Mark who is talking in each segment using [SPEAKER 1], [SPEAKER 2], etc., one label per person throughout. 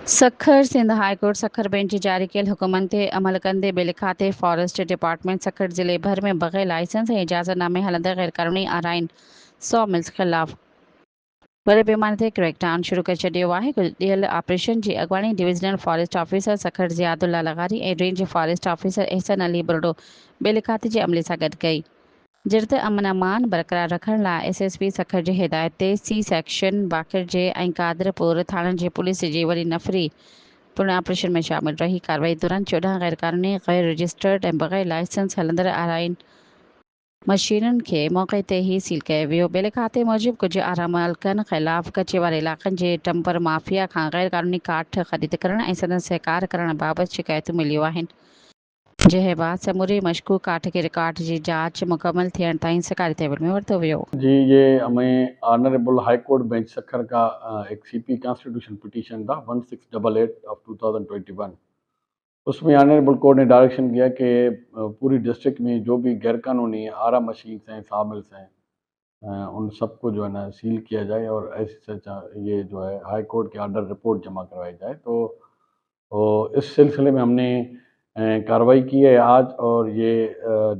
[SPEAKER 1] Sukkur Sindh high court Sukkur bench जारी कयल हुकुमनि ते अमल कंदे बिलखाते फॉरेस्ट डिपार्टमेंट सखर ज़िले भर में बग़ैर लाइसेंस ऐं इजाज़तनामे हलंदड़ गैरक़ानूनी आराइन 100 मिल्स ख़िलाफ़ वॾे पैमाने ते क्रैकडाउन शुरू करे छॾियो आहे। ॾियल ऑपरेशन जी अॻवानी divisional forest officer Sukkur Ziaullah Lagari ऐं range forest officer Ehsan Ali Burdo बिलखाते जे अमले सां गॾु कई। जिरत अमन अमान बरक़रार रखण लाइ SSP सखर जी हिदायत ते C सेक्शन बाक़िर जे ऐं कादरपुर थाणनि जी पुलिस जी वॾी नफ़री पुणे ऑपरेशन में शामिल रही। कार्रवाई दौरान 14 गैरक़ानूनी गैर रजिस्टर्ड ऐं बग़ैर लाइसेंस हलंदड़ आराइन मशीनुनि खे मौक़े ते ई सील कयो वियो। बिलखाते मूजिबि कुझु आरा मालिकनि ख़िलाफ़ कचे वारे इलाइक़नि जे टम्पर माफ़िया खां गैरक़ानूनी काठ ख़रीद करण ऐं संदन सहकार करण बाबति शिकायतूं मिलियूं आहिनि, जंहिं बाद समूरी मशकूक काठ के रिकॉर्ड जी जांच मुकमल थियण ताईं सरकारी तहवील में वरितो वियो।
[SPEAKER 2] जी, ये हमें honourable high court bench Sukkur का एक CP कॉन्स्टिट्यूशन पिटीशन था 1688 ऑफ 2021। उसमें ऑनरेबल कोर्ट ने डायरेक्शन किया कि पूरी डिस्ट्रिक्ट में जो भी गैर कानूनी आरा मशीन्स हैं, सामिल्स हैं, उन सबको जो है ना सील किया जाए और ऐसे सच ये जो है हाई कोर्ट के ऑर्डर रिपोर्ट जमा करवाई जाए। तो इस सिलसिले में हमने कार्रवाई की है आज, और ये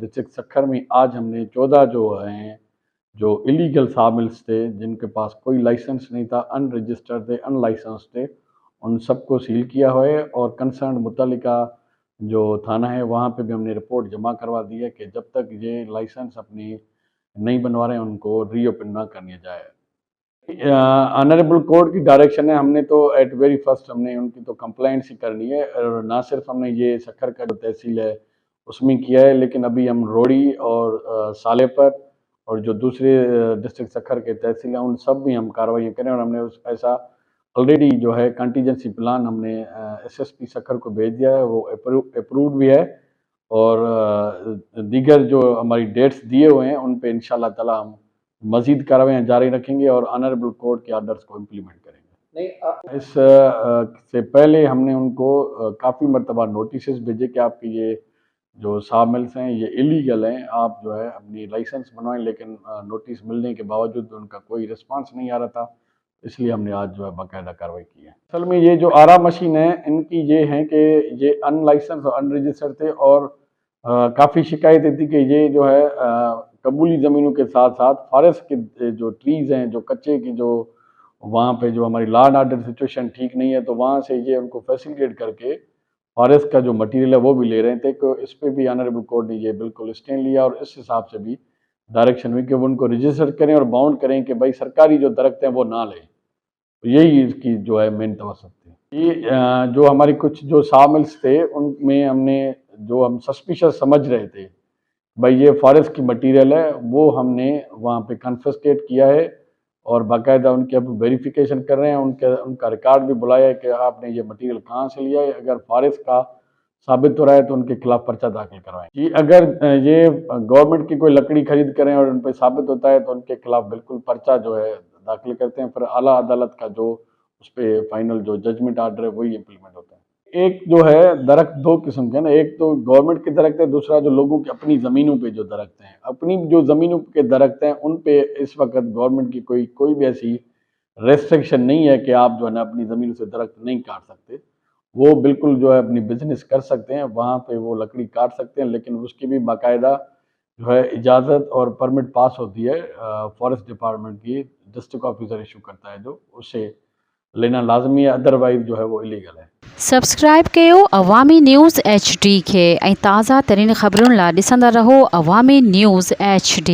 [SPEAKER 2] डिस्ट्रिक्ट सखर में आज हमने 14 जो हैं जो इलीगल सामिल्स थे, जिनके पास कोई लाइसेंस नहीं था, अनरजिस्टर्ड थे, अनलाइसेंस थे, उन सबको सील किया हुआ है। और कंसर्न मुतल्लिका जो थाना है वहाँ पे भी हमने रिपोर्ट जमा करवा दी है कि जब तक ये लाइसेंस अपनी नहीं बनवा रहे हैं उनको रीओपन ना करने जाए। ऑनरेबल कोर्ट की डायरेक्शन है, हमने तो एट वेरी फर्स्ट हमने उनकी तो कंप्लेंट्स ही करनी है, और ना सिर्फ हमने ये सखर का जो तहसील है उसमें किया है, लेकिन अभी हम रोड़ी और सालेपर और जो दूसरे डिस्ट्रिक्ट सखर के तहसील हैं उन सब भी हम कार्रवाई करें। और हमने उस ऐसा ऑलरेडी जो है कंटीजेंसी प्लान हमने SSP सखर को भेज दिया है, वो अप्रूव्ड भी है, और दीगर जो हमारी डेट्स दिए हुए हैं उन पे इंशाल्लाह ताला हम मज़ीद कार्रवाइयाँ जारी रखेंगे और ऑनरेबल कोर्ट के ऑर्डर्स को इम्प्लीमेंट करेंगे। इस से पहले हमने उनको काफ़ी मरतबा नोटिस भेजे कि आपकी ये जो सामिल्स हैं ये इलीगल हैं, आप जो है अपनी लाइसेंस बनवाएं, लेकिन नोटिस मिलने के बावजूद उनका कोई रिस्पांस नहीं आ रहा था, इसलिए हमने आज जो है बाकायदा कार्रवाई की है। असल में ये जो आरा मशीन है इनकी ये है कि ये अनलाइसेंस और अनरजिस्टर्ड थे, और काफ़ी शिकायतें थी कि ये जो है कबूली ज़मीनों के साथ साथ फॉरेस्ट के जो ट्रीज़ हैं, जो कच्चे की जो वहाँ पे जो हमारी लॉ एंड ऑर्डर सिचुएशन ठीक नहीं है, तो वहाँ से ये उनको फैसिलिटेट करके फॉरेस्ट का जो मटेरियल है वो भी ले रहे थे। तो इस पे भी ऑनरेबल कोर्ट ने ये बिल्कुल स्टैंड लिया, और इस हिसाब से भी डायरेक्शन हुई कि वो उनको रजिस्टर करें और बाउंड करें कि भाई सरकारी जो दरख्त हैं वो ना लें। तो यही इसकी जो है मेन तवज्जो थी। ये जो हमारी कुछ जो सामिल्स थे उनमें हमने जो हम सस्पिशियस समझ रहे थे भाई ये फॉरेस्ट की मटेरियल है, वो हमने वहाँ पे कन्फिस्केट किया है, और बाकायदा उनकी अब वेरिफिकेशन कर रहे हैं, उनका रिकॉर्ड भी बुलाया है कि आपने ये मटेरियल कहाँ से लिया है। अगर फॉरेस्ट का साबित हो रहा है तो उनके खिलाफ पर्चा दाखिल करवाएं। जी, अगर ये गवर्नमेंट की कोई लकड़ी खरीद करें और उन पर साबित होता है तो उनके खिलाफ बिल्कुल पर्चा जो है दाखिल करते हैं, फिर आला अदालत का जो उस पर फाइनल जो जजमेंट आर्डर है वही इम्प्लीमेंट होता है। एक जो है दरख्त दो किस्म के ना, एक तो गवर्नमेंट के दरख्त है, दूसरा जो लोगों की अपनी ज़मीनों पे जो दरख्त हैं, अपनी जो ज़मीनों के दरख्त हैं उन पे इस वक्त गवर्नमेंट की कोई भी ऐसी रेस्ट्रिक्शन नहीं है कि आप जो है ना अपनी ज़मीनों से दरख्त नहीं काट सकते। वो बिल्कुल जो है अपनी बिजनेस कर सकते हैं, वहाँ पे वो लकड़ी काट सकते हैं, लेकिन उसकी भी बाकायदा जो है इजाज़त और परमिट पास होती है फॉरेस्ट डिपार्टमेंट की, डिस्ट्रिक्ट ऑफिसर इशू करता है, जो उससे लेना लाजमी है, अदरवाइज जो है वो इलीगल है।
[SPEAKER 1] सब्सक्राइब कयो अवामी न्यूज़ HD खे ऐं ताज़ा तरीन ख़बरुनि लाइ ॾिसंदा रहो अवामी न्यूज़ HD।